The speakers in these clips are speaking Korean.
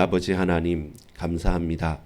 아버지 하나님 감사합니다.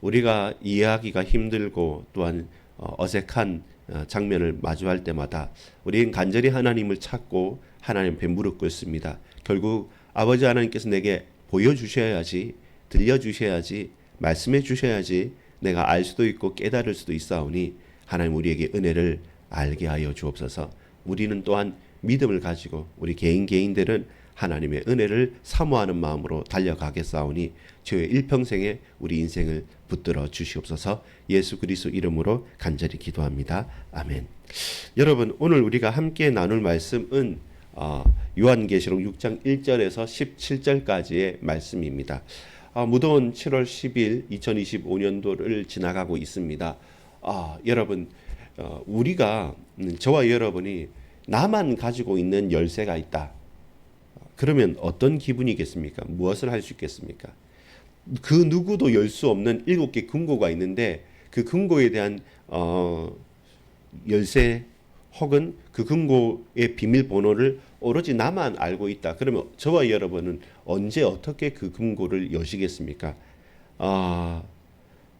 우리가 이해하기가 힘들고 또한 어색한 장면을 마주할 때마다 우리는 간절히 하나님을 찾고 하나님 앞에 무릎 꿇습니다. 결국 아버지 하나님께서 내게 보여주셔야지, 들려주셔야지, 말씀해 주셔야지 내가 알 수도 있고 깨달을 수도 있사오니 하나님 우리에게 은혜를 알게 하여 주옵소서. 우리는 또한 믿음을 가지고 우리 개인들은 하나님의 은혜를 사모하는 마음으로 달려가겠사오니 주의 일평생에 우리 인생을 붙들어 주시옵소서. 예수 그리스도 이름으로 간절히 기도합니다. 아멘. 여러분, 오늘 우리가 함께 나눌 말씀은 요한계시록 6장 1절에서 17절까지의 말씀입니다. 무더운 7월 10일 2025년도를 지나가고 있습니다. 여러분, 우리가 저와 여러분이 나만 가지고 있는 열쇠가 있다. 그러면 어떤 기분이겠습니까? 무엇을 할 수 있겠습니까? 그 누구도 열 수 없는 7개 금고가 있는데 그 금고에 대한 열쇠 혹은 그 금고의 비밀번호를 오로지 나만 알고 있다. 그러면 저와 여러분은 언제 어떻게 그 금고를 여시겠습니까?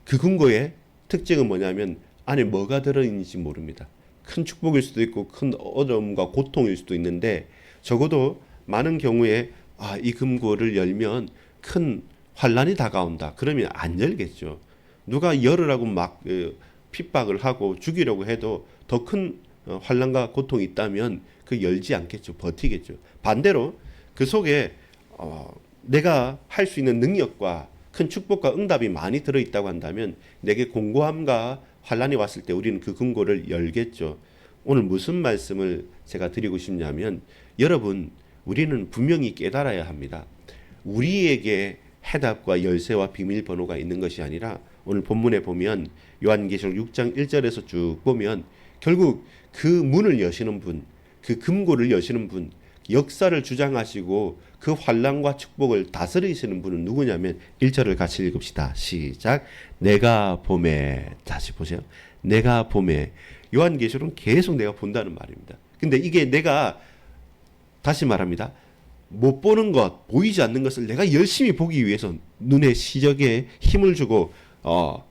그 금고의 특징은 뭐냐면 안에 뭐가 들어있는지 모릅니다. 큰 축복일 수도 있고 큰 어려움과 고통일 수도 있는데 적어도 많은 경우에 이 금고를 열면 큰 환란이 다가온다. 그러면 안 열겠죠. 누가 열으라고 막 핍박을 하고 죽이려고 해도 더 큰 환란과 고통이 있다면 그 열지 않겠죠. 버티겠죠. 반대로 그 속에 내가 할 수 있는 능력과 큰 축복과 응답이 많이 들어있다고 한다면 내게 공고함과 환란이 왔을 때 우리는 그 금고를 열겠죠. 오늘 무슨 말씀을 제가 드리고 싶냐면 여러분, 우리는 분명히 깨달아야 합니다. 우리에게 해답과 열쇠와 비밀번호가 있는 것이 아니라 오늘 본문에 보면 요한계시록 6장 1절에서 쭉 보면 결국 그 문을 여시는 분, 그 금고를 여시는 분, 역사를 주장하시고 그 환란과 축복을 다스리시는 분은 누구냐면 1절을 같이 읽읍시다. 시작. 내가 봄에, 다시 보세요. 내가 봄에. 요한계시록은 계속 내가 본다는 말입니다. 근데 이게 내가 다시 말합니다. 못 보는 것, 보이지 않는 것을 내가 열심히 보기 위해서 눈에 시력에 힘을 주고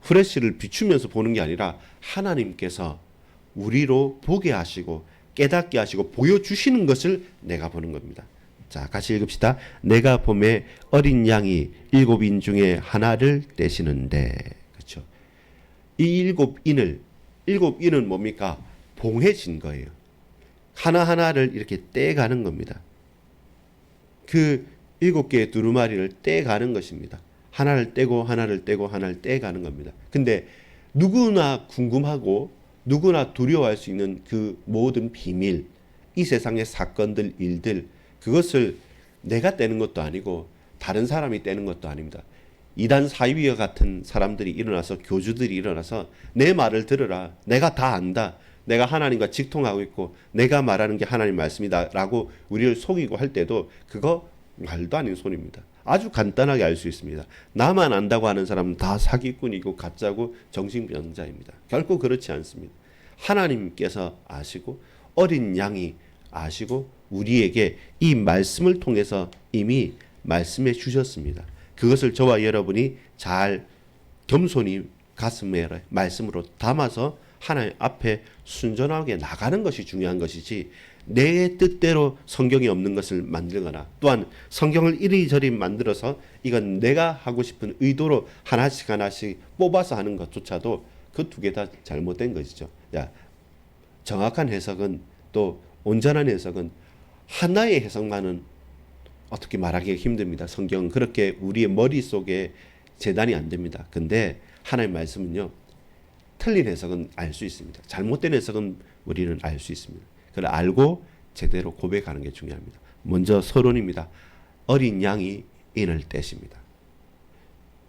프레쉬를 비추면서 보는 게 아니라 하나님께서 우리로 보게 하시고 깨닫게 하시고 보여주시는 것을 내가 보는 겁니다. 자, 같이 읽읍시다. 내가 봄에 어린 양이 7인 중에 하나를 떼시는데, 그렇죠? 이 7인은 뭡니까? 봉해진 거예요. 하나하나를 이렇게 떼가는 겁니다. 그 7개의 두루마리를 떼가는 것입니다. 하나를 떼고 하나를 떼고 하나를 떼가는 겁니다. 근데 누구나 궁금하고 누구나 두려워할 수 있는 그 모든 비밀, 이 세상의 사건들, 일들, 그것을 내가 떼는 것도 아니고 다른 사람이 떼는 것도 아닙니다. 이단 사이비와 같은 사람들이 일어나서, 교주들이 일어나서 내 말을 들으라. 내가 다 안다. 내가 하나님과 직통하고 있고 내가 말하는 게 하나님 말씀이다 라고 우리를 속이고 할 때도 그거 말도 아닌 소리입니다. 아주 간단하게 알 수 있습니다. 나만 안다고 하는 사람은 다 사기꾼이고 가짜고 정신병자입니다. 결코 그렇지 않습니다. 하나님께서 아시고 어린 양이 아시고 우리에게 이 말씀을 통해서 이미 말씀해 주셨습니다. 그것을 저와 여러분이 잘 겸손히 가슴에 말씀으로 담아서 하나님 앞에 순전하게 나가는 것이 중요한 것이지 내 뜻대로 성경이 없는 것을 만들거나 또한 성경을 이리저리 만들어서 이건 내가 하고 싶은 의도로 하나씩 뽑아서 하는 것조차도 그 두 개 다 잘못된 것이죠. 정확한 해석은 또 온전한 해석은 하나의 해석만은 어떻게 말하기가 힘듭니다. 성경은 그렇게 우리의 머릿속에 재단이 안 됩니다. 근데 하나님의 말씀은요. 틀린 해석은 알 수 있습니다. 잘못된 해석은 우리는 알 수 있습니다. 그걸 알고 제대로 고백하는 게 중요합니다. 먼저 서론입니다. 어린 양이 인을 떼십니다.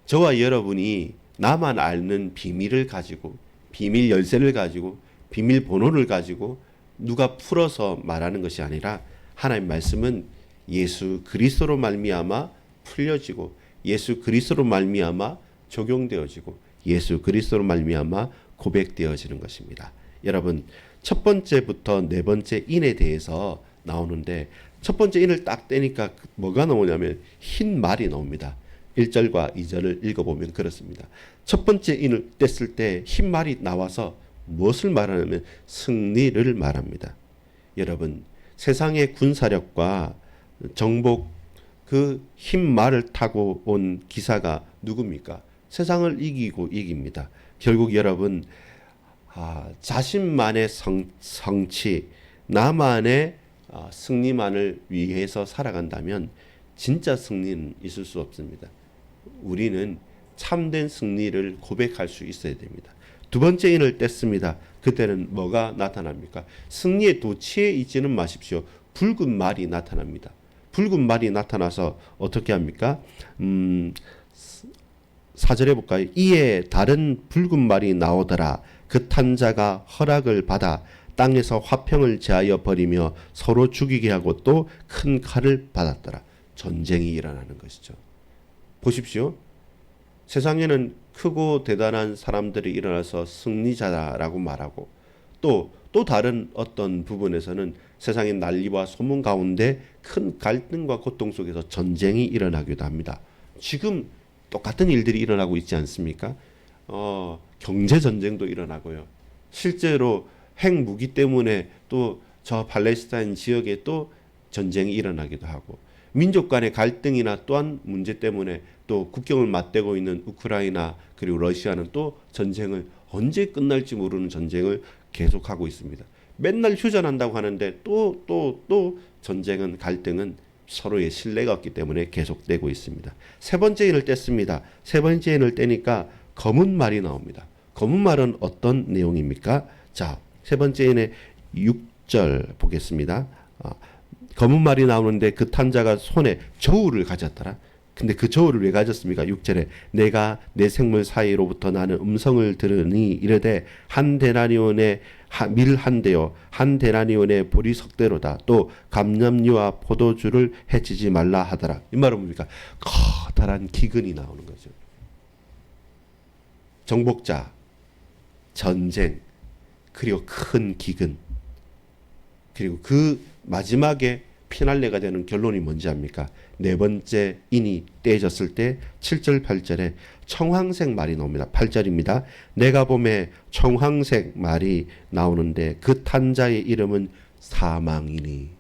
저와 여러분이 나만 아는 비밀을 가지고 비밀 열쇠를 가지고 비밀 번호를 가지고 누가 풀어서 말하는 것이 아니라 하나님 말씀은 예수 그리스도로 말미암아 풀려지고 예수 그리스도로 말미암아 적용되어지고 예수 그리스도로 말미암아 고백되어지는 것입니다. 여러분, 첫 번째부터 네 번째 인에 대해서 나오는데 첫 번째 인을 딱 떼니까 뭐가 나오냐면 흰 말이 나옵니다. 1절과 2절을 읽어보면 그렇습니다. 첫 번째 인을 뗐을 때 흰 말이 나와서 무엇을 말하냐면 승리를 말합니다. 여러분, 세상의 군사력과 정복, 그 흰 말을 타고 온 기사가 누굽니까? 세상을 이기고 이깁니다. 결국 여러분, 자신만의 성취, 나만의 승리만을 위해서 살아간다면 진짜 승리는 있을 수 없습니다. 우리는 참된 승리를 고백할 수 있어야 됩니다. 두 번째 인을 뗐습니다. 그때는 뭐가 나타납니까? 승리의 도취에 있지는 마십시오. 붉은 말이 나타납니다. 붉은 말이 나타나서 어떻게 합니까? 4절에 볼까요? 이에 다른 붉은 말이 나오더라. 그 탄자가 허락을 받아 땅에서 화평을 제하여 버리며 서로 죽이게 하고 또 큰 칼을 받았더라. 전쟁이 일어나는 것이죠. 보십시오. 세상에는 크고 대단한 사람들이 일어나서 승리자라고 말하고 또 다른 어떤 부분에서는 세상의 난리와 소문 가운데 큰 갈등과 고통 속에서 전쟁이 일어나기도 합니다. 지금 똑같은 일들이 일어나고 있지 않습니까? 경제 전쟁도 일어나고요. 실제로 핵무기 때문에 또 저 팔레스타인 지역에 또 전쟁이 일어나기도 하고 민족 간의 갈등이나 또한 문제 때문에 또 국경을 맞대고 있는 우크라이나 그리고 러시아는 또 전쟁을 언제 끝날지 모르는 전쟁을 계속하고 있습니다. 맨날 휴전한다고 하는데 또 전쟁은 갈등은 서로의 신뢰가 없기 때문에 계속되고 있습니다. 세 번째 인을 뗐습니다. 세 번째 인을 떼니까 검은 말이 나옵니다. 검은 말은 어떤 내용입니까? 자, 세 번째 인의 6절 보겠습니다. 검은 말이 나오는데 그 탄자가 손에 저울을 가졌더라. 근데 그 저울을 왜 가졌습니까? 6절에 내가 내 생물 사이로부터 나는 음성을 들으니 이르되 한 데나리온의 밀 한 대요 한 데나리온의 보리 석대로다. 또 감람류와 포도주를 해치지 말라 하더라. 이 말은 뭡니까? 커다란 기근이 나오는 거죠. 정복자, 전쟁, 그리고 큰 기근, 그리고 그 마지막에 피날레가 되는 결론이 뭔지 압니까? 네 번째 인이 떼졌을 때 7절 8절에 청황색 말이 나옵니다. 8절입니다. 내가 봄에 청황색 말이 나오는데 그 탄자의 이름은 사망이니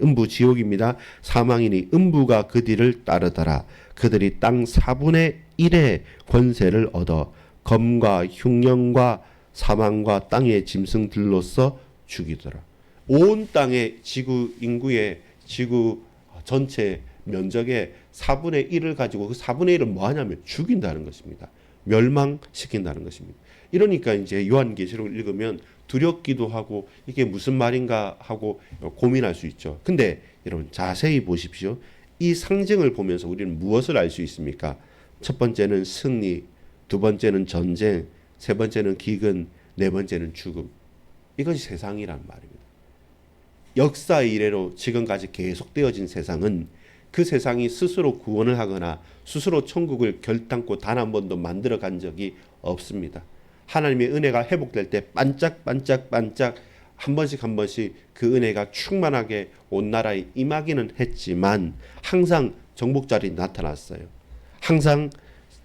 음부 지옥입니다. 사망이니 음부가 그 뒤를 따르더라. 그들이 땅 4분의 1의 권세를 얻어 검과 흉령과 사망과 땅의 짐승들로서 죽이더라. 온 땅의 지구 인구의 지구 전체 면적의 4분의 1을 가지고 그 4분의 1을 뭐 하냐면 죽인다는 것입니다. 멸망시킨다는 것입니다. 이러니까 이제 요한계시록을 읽으면 두렵기도 하고 이게 무슨 말인가 하고 고민할 수 있죠. 근데 여러분 자세히 보십시오. 이 상징을 보면서 우리는 무엇을 알 수 있습니까? 첫 번째는 승리, 두 번째는 전쟁, 세 번째는 기근, 네 번째는 죽음. 이것이 세상이란 말입니다. 역사 이래로 지금까지 계속되어진 세상은 그 세상이 스스로 구원을 하거나 스스로 천국을 결단코 단 한 번도 만들어 간 적이 없습니다. 하나님의 은혜가 회복될 때 반짝반짝 한 번씩 그 은혜가 충만하게 온 나라에 임하기는 했지만 항상 정복자들이 나타났어요. 항상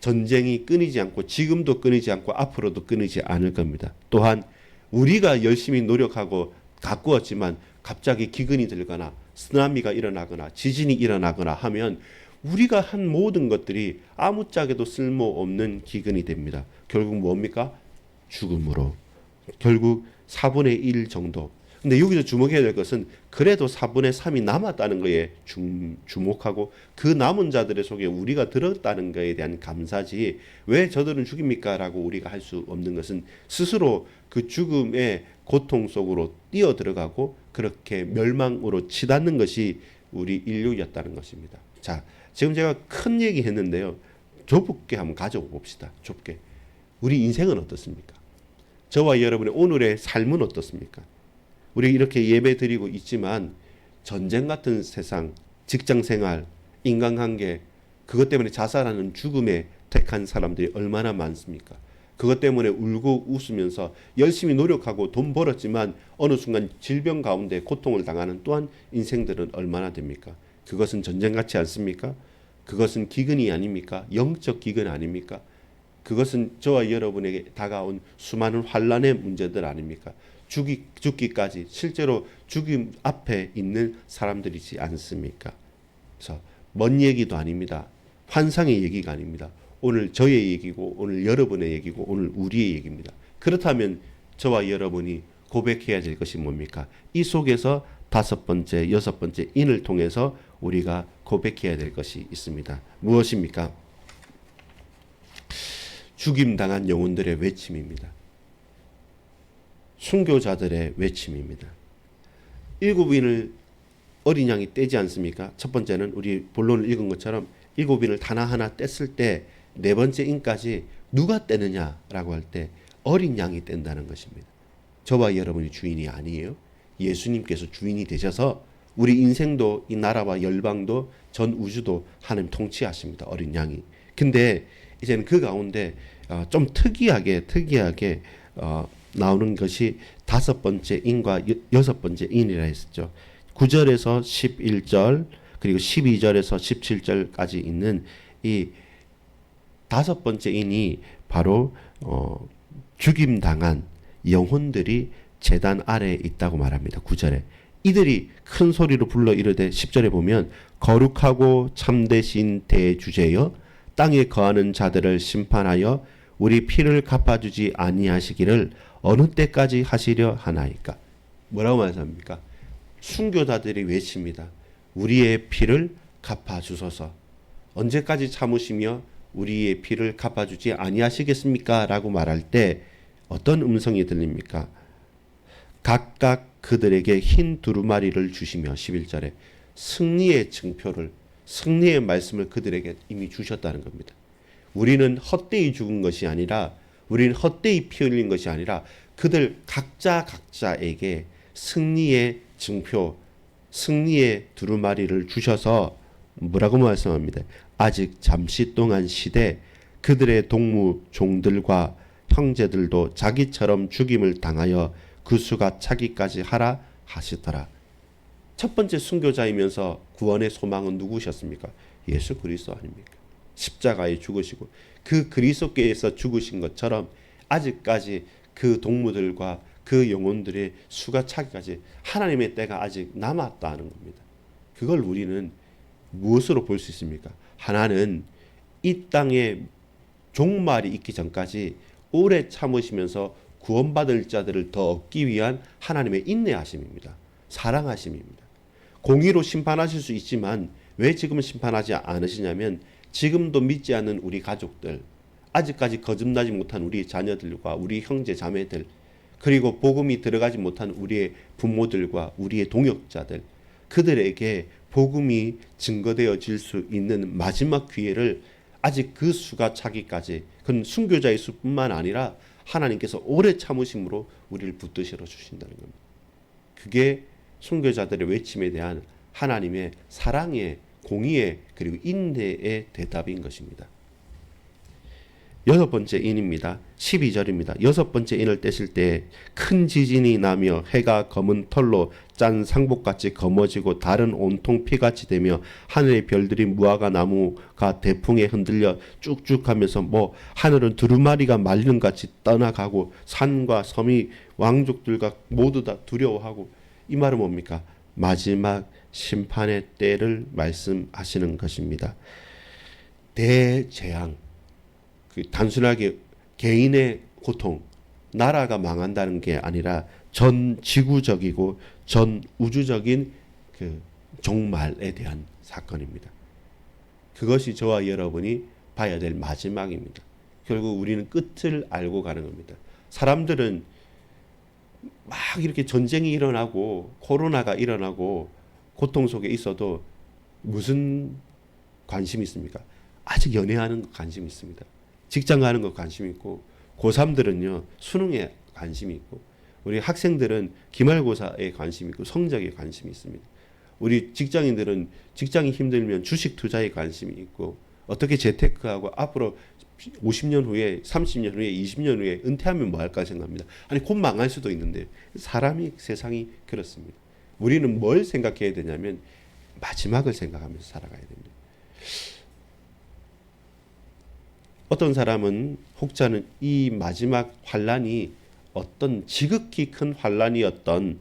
전쟁이 끊이지 않고 지금도 끊이지 않고 앞으로도 끊이지 않을 겁니다. 또한 우리가 열심히 노력하고 가꾸었지만 갑자기 기근이 들거나 쓰나미가 일어나거나 지진이 일어나거나 하면 우리가 한 모든 것들이 아무짝에도 쓸모없는 기근이 됩니다. 결국 뭡니까? 죽음으로. 결국 4분의 1 정도. 근데 여기서 주목해야 될 것은 그래도 4분의 3이 남았다는 거에 주목하고 그 남은 자들의 속에 우리가 들었다는 것에 대한 감사지 왜 저들은 죽입니까? 라고 우리가 할 수 없는 것은 스스로 그 죽음의 고통 속으로 뛰어 들어가고 그렇게 멸망으로 치닫는 것이 우리 인류였다는 것입니다. 자, 지금 제가 큰 얘기 했는데요. 좁게 한번 가져고 봅시다. 좁게. 우리 인생은 어떻습니까? 저와 여러분의 오늘의 삶은 어떻습니까? 우리 이렇게 예배 드리고 있지만 전쟁 같은 세상, 직장 생활, 인간관계, 그것 때문에 자살하는 죽음에 택한 사람들이 얼마나 많습니까? 그것 때문에 울고 웃으면서 열심히 노력하고 돈 벌었지만 어느 순간 질병 가운데 고통을 당하는 또한 인생들은 얼마나 됩니까? 그것은 전쟁 같지 않습니까? 그것은 기근이 아닙니까? 영적 기근 아닙니까? 그것은 저와 여러분에게 다가온 수많은 환란의 문제들 아닙니까? 죽기까지 실제로 죽임 앞에 있는 사람들이지 않습니까? 그래서 먼 얘기도 아닙니다. 환상의 얘기가 아닙니다. 오늘 저의 얘기고 오늘 여러분의 얘기고 오늘 우리의 얘기입니다. 그렇다면 저와 여러분이 고백해야 될 것이 뭡니까? 이 속에서 다섯 번째, 여섯 번째 인을 통해서 우리가 고백해야 될 것이 있습니다. 무엇입니까? 죽임당한 영혼들의 외침입니다. 순교자들의 외침입니다. 일곱 인을 어린 양이 떼지 않습니까? 첫 번째는 우리 본론을 읽은 것처럼 일곱 인을 하나하나 뗐을 때 네 번째 인까지 누가 떼느냐라고 할 때 어린 양이 뗀다는 것입니다. 저와 여러분이 주인이 아니에요. 예수님께서 주인이 되셔서 우리 인생도 이 나라와 열방도 전 우주도 하나님 통치하십니다. 어린 양이. 근데 이제는 그 가운데 좀 특이하게 나오는 것이 다섯 번째 인과 여섯 번째 인이라 했었죠. 9절에서 11절 그리고 12절에서 17절까지 있는 이 다섯 번째 인이 바로 죽임당한 영혼들이 제단 아래에 있다고 말합니다. 9절에 이들이 큰 소리로 불러 이르되 10절에 보면 거룩하고 참되신 대주제여 땅에 거하는 자들을 심판하여 우리 피를 갚아주지 아니하시기를 어느 때까지 하시려 하나이까. 뭐라고 말씀합니까? 순교자들이 외칩니다. 우리의 피를 갚아주소서. 언제까지 참으시며 우리의 피를 갚아주지 아니하시겠습니까? 라고 말할 때 어떤 음성이 들립니까? 각각 그들에게 흰 두루마리를 주시며 11절에 승리의 증표를 승리의 말씀을 그들에게 이미 주셨다는 겁니다. 우리는 헛되이 죽은 것이 아니라 우리는 헛되이 피 흘린 것이 아니라 그들 각자에게 승리의 증표 승리의 두루마리를 주셔서 뭐라고 말씀합니다. 아직 잠시 동안 시대 그들의 동무 종들과 형제들도 자기처럼 죽임을 당하여 그 수가 차기까지 하라 하시더라. 첫 번째 순교자이면서 구원의 소망은 누구셨습니까? 예수 그리스도 아닙니까? 십자가에 죽으시고 그 그리스도께서 죽으신 것처럼 아직까지 그 동무들과 그 영혼들의 수가 차기까지 하나님의 때가 아직 남았다는 겁니다. 그걸 우리는 무엇으로 볼 수 있습니까? 하나는 이 땅에 종말이 있기 전까지 오래 참으시면서 구원받을 자들을 더 얻기 위한 하나님의 인내하심입니다. 사랑하심입니다. 공의로 심판하실 수 있지만 왜 지금은 심판하지 않으시냐면 지금도 믿지 않는 우리 가족들, 아직까지 거듭나지 못한 우리 자녀들과 우리 형제 자매들, 그리고 복음이 들어가지 못한 우리의 부모들과 우리의 동역자들, 그들에게 복음이 증거되어질 수 있는 마지막 기회를 아직 그 수가 차기까지, 그건 순교자의 수뿐만 아니라 하나님께서 오래 참으심으로 우리를 붙드시러 주신다는 겁니다. 그게 순교자들의 외침에 대한 하나님의 사랑의, 공의의, 그리고 인내의 대답인 것입니다. 여섯 번째 인입니다. 12절입니다. 여섯 번째 인을 떼실 때 큰 지진이 나며 해가 검은 털로 짠 상복같이 검어지고 달은 온통 피같이 되며 하늘의 별들이 무화과 나무가 대풍에 흔들려 쭉쭉하면서 하늘은 두루마리가 말린 같이 떠나가고 산과 섬이 왕족들과 모두 다 두려워하고, 이 말은 뭡니까? 마지막 심판의 때를 말씀하시는 것입니다. 대재앙, 단순하게 개인의 고통, 나라가 망한다는 게 아니라 전 지구적이고 전 우주적인 그 종말에 대한 사건입니다. 그것이 저와 여러분이 봐야 될 마지막입니다. 결국 우리는 끝을 알고 가는 겁니다. 사람들은 막 이렇게 전쟁이 일어나고 코로나가 일어나고 고통 속에 있어도 무슨 관심이 있습니까? 아직 연애하는 거 관심이 있습니다. 직장 가는 거 관심이 있고, 고3들은요 수능에 관심이 있고, 우리 학생들은 기말고사에 관심이 있고 성적에 관심이 있습니다. 우리 직장인들은 직장이 힘들면 주식 투자에 관심이 있고, 어떻게 재테크하고 앞으로 50년 후에 30년 후에 20년 후에 은퇴하면 뭐 할까 생각합니다. 아니 곧 망할 수도 있는데, 사람이 세상이 그렇습니다. 우리는 뭘 생각해야 되냐면 마지막을 생각하면서 살아가야 됩니다. 어떤 사람은 혹자는 이 마지막 환란이 어떤 지극히 큰 환란이었던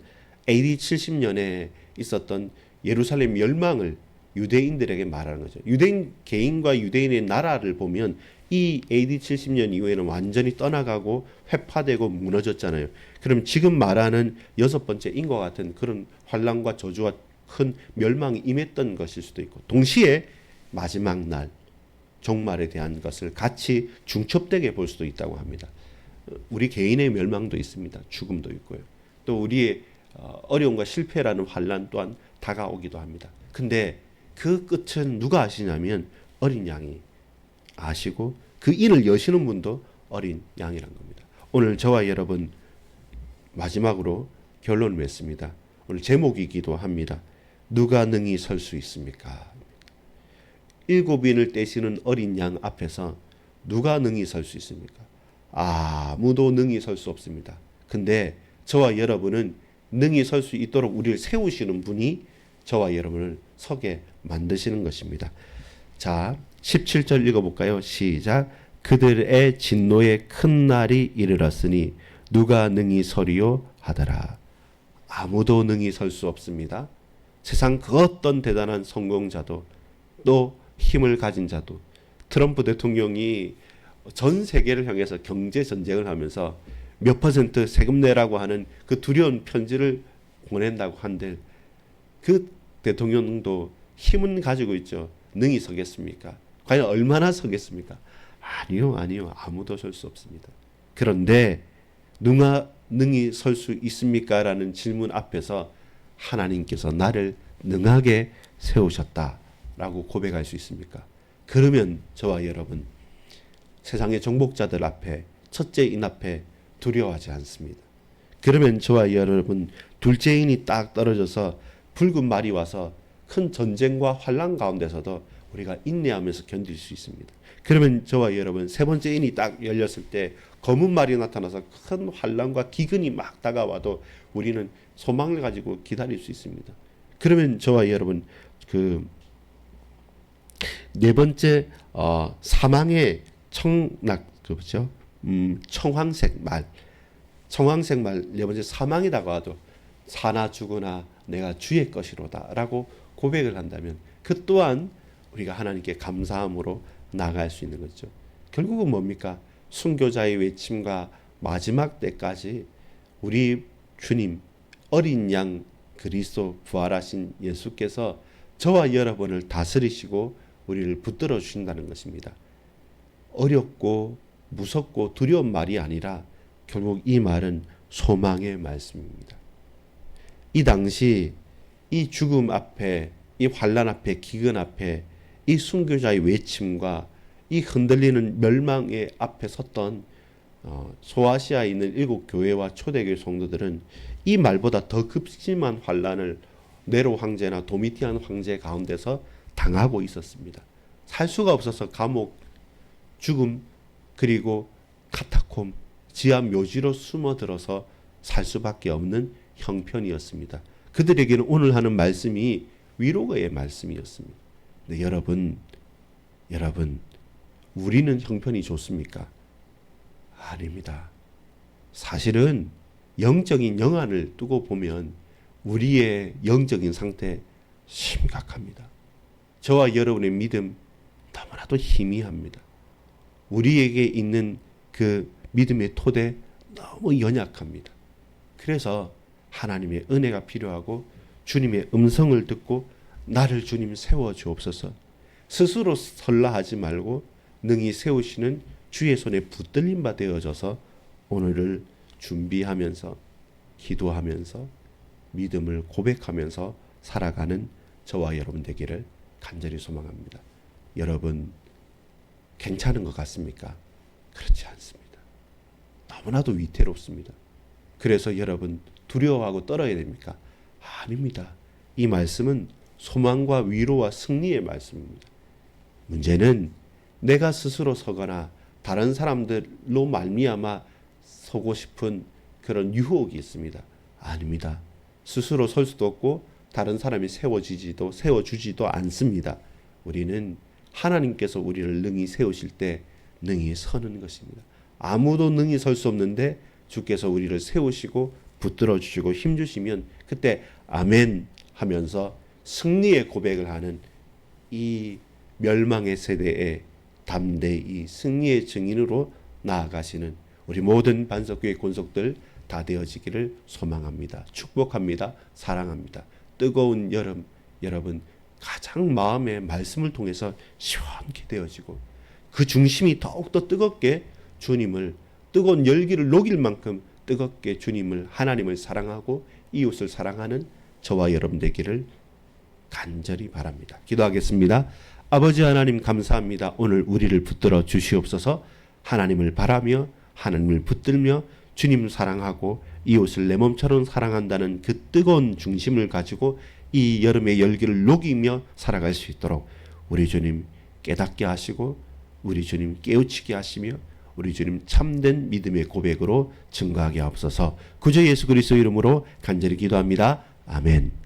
AD 70년에 있었던 예루살렘 멸망을 유대인들에게 말하는 거죠. 유대인 개인과 유대인의 나라를 보면 이 AD 70년 이후에는 완전히 떠나가고 회파되고 무너졌잖아요. 그럼 지금 말하는 여섯 번째 인과 같은 그런 환란과 저주와 큰 멸망이 임했던 것일 수도 있고, 동시에 마지막 날 종말에 대한 것을 같이 중첩되게 볼 수도 있다고 합니다. 우리 개인의 멸망도 있습니다. 죽음도 있고요. 또 우리의 어려움과 실패라는 환란 또한 다가오기도 합니다. 근데 그 끝은 누가 아시냐면 어린 양이 아시고 그 인을 여시는 분도 어린 양이란 겁니다. 오늘 저와 여러분 마지막으로 결론을 맺습니다. 오늘 제목이기도 합니다. 누가 능히 설 수 있습니까? 일곱 인을 떼시는 어린 양 앞에서 누가 능히 설 수 있습니까? 아무도 능히 설 수 없습니다. 근데 저와 여러분은 능히 설 수 있도록 우리를 세우시는 분이 저와 여러분을 서게 만드시는 것입니다. 자, 17절 읽어볼까요? 시작. 그들의 진노의 큰 날이 이르렀으니 누가 능히 서리요 하더라. 아무도 능히 설 수 없습니다. 세상 그 어떤 대단한 성공자도 또 힘을 가진 자도, 트럼프 대통령이 전 세계를 향해서 경제 전쟁을 하면서 몇 퍼센트 세금 내라고 하는 그 두려운 편지를 보낸다고 한들 그 대통령도 힘은 가지고 있죠. 능히 서겠습니까? 과연 얼마나 서겠습니까? 아니요. 아무도 설 수 없습니다. 그런데 누가 능히 설 수 있습니까? 라는 질문 앞에서 하나님께서 나를 능하게 세우셨다라고 고백할 수 있습니까? 그러면 저와 여러분 세상의 정복자들 앞에, 첫째인 앞에 두려워하지 않습니다. 그러면 저와 여러분 둘째인이 딱 떨어져서 붉은 말이 와서 큰 전쟁과 환란 가운데서도 우리가 인내하면서 견딜 수 있습니다. 그러면 저와 여러분 세 번째 인이 딱 열렸을 때 검은 말이 나타나서 큰 환란과 기근이 막 다가와도 우리는 소망을 가지고 기다릴 수 있습니다. 그러면 저와 여러분 그 네 번째 사망의 청락 그렇죠? 청황색 말 네 번째 사망이 다가와도 사나 죽으나 내가 주의 것이로다라고 고백을 한다면 그 또한 우리가 하나님께 감사함으로 나아갈 수 있는 거죠. 결국은 뭡니까? 순교자의 외침과 마지막 때까지 우리 주님 어린 양 그리스도 부활하신 예수께서 저와 여러분을 다스리시고 우리를 붙들어 주신다는 것입니다. 어렵고 무섭고 두려운 말이 아니라 결국 이 말은 소망의 말씀입니다. 이 당시 이 죽음 앞에, 이 환난 앞에, 기근 앞에 이 순교자의 외침과 이 흔들리는 멸망의 앞에 섰던 소아시아에 있는 일곱 교회와 초대교회 성도들은 이 말보다 더 극심한 환난을 네로 황제나 도미티안 황제 가운데서 당하고 있었습니다. 살 수가 없어서 감옥, 죽음, 그리고 카타콤, 지하 묘지로 숨어들어서 살 수밖에 없는 형편이었습니다. 그들에게는 오늘 하는 말씀이 위로의 말씀이었습니다. 근데 여러분, 우리는 형편이 좋습니까? 아닙니다. 사실은 영적인 영안을 두고 보면 우리의 영적인 상태 심각합니다. 저와 여러분의 믿음 너무나도 희미합니다. 우리에게 있는 그 믿음의 토대 너무 연약합니다. 그래서 하나님의 은혜가 필요하고 주님의 음성을 듣고 나를 주님 세워 주옵소서. 스스로 설라 하지 말고 능히 세우시는 주의 손에 붙들림 바 되어져서 오늘을 준비하면서 기도하면서 믿음을 고백하면서 살아가는 저와 여러분 되기를 간절히 소망합니다. 여러분 괜찮은 것 같습니까? 그렇지 않습니다. 너무나도 위태롭습니다. 그래서 여러분 두려워하고 떨어야 됩니까? 아닙니다. 이 말씀은 소망과 위로와 승리의 말씀입니다. 문제는 내가 스스로 서거나 다른 사람들로 말미암아 서고 싶은 그런 유혹이 있습니다. 아닙니다. 스스로 설 수도 없고 다른 사람이 세워주지도 않습니다. 우리는 하나님께서 우리를 능히 세우실 때 능히 서는 것입니다. 아무도 능히 설 수 없는데 주께서 우리를 세우시고 붙들어 주시고 힘 주시면 그때 아멘 하면서 승리의 고백을 하는 이 멸망의 세대에 담대히 승리의 증인으로 나아가시는 우리 모든 반석교회 권속들 다 되어지기를 소망합니다. 축복합니다. 사랑합니다. 뜨거운 여름 여러분 가장 마음의 말씀을 통해서 시원케 되어지고 그 중심이 더욱더 뜨겁게 주님을 뜨거운 열기를 녹일 만큼 뜨겁게 주님을 하나님을 사랑하고 이웃을 사랑하는 저와 여러분 되기를 간절히 바랍니다. 기도하겠습니다. 아버지 하나님 감사합니다. 오늘 우리를 붙들어 주시옵소서. 하나님을 바라며 하나님을 붙들며 주님 사랑하고 이웃을 내 몸처럼 사랑한다는 그 뜨거운 중심을 가지고 이 여름의 열기를 녹이며 살아갈 수 있도록 우리 주님 깨닫게 하시고 우리 주님 깨우치게 하시며 우리 주님 참된 믿음의 고백으로 증거하게 하옵소서. 구주 예수 그리스도 이름으로 간절히 기도합니다. 아멘.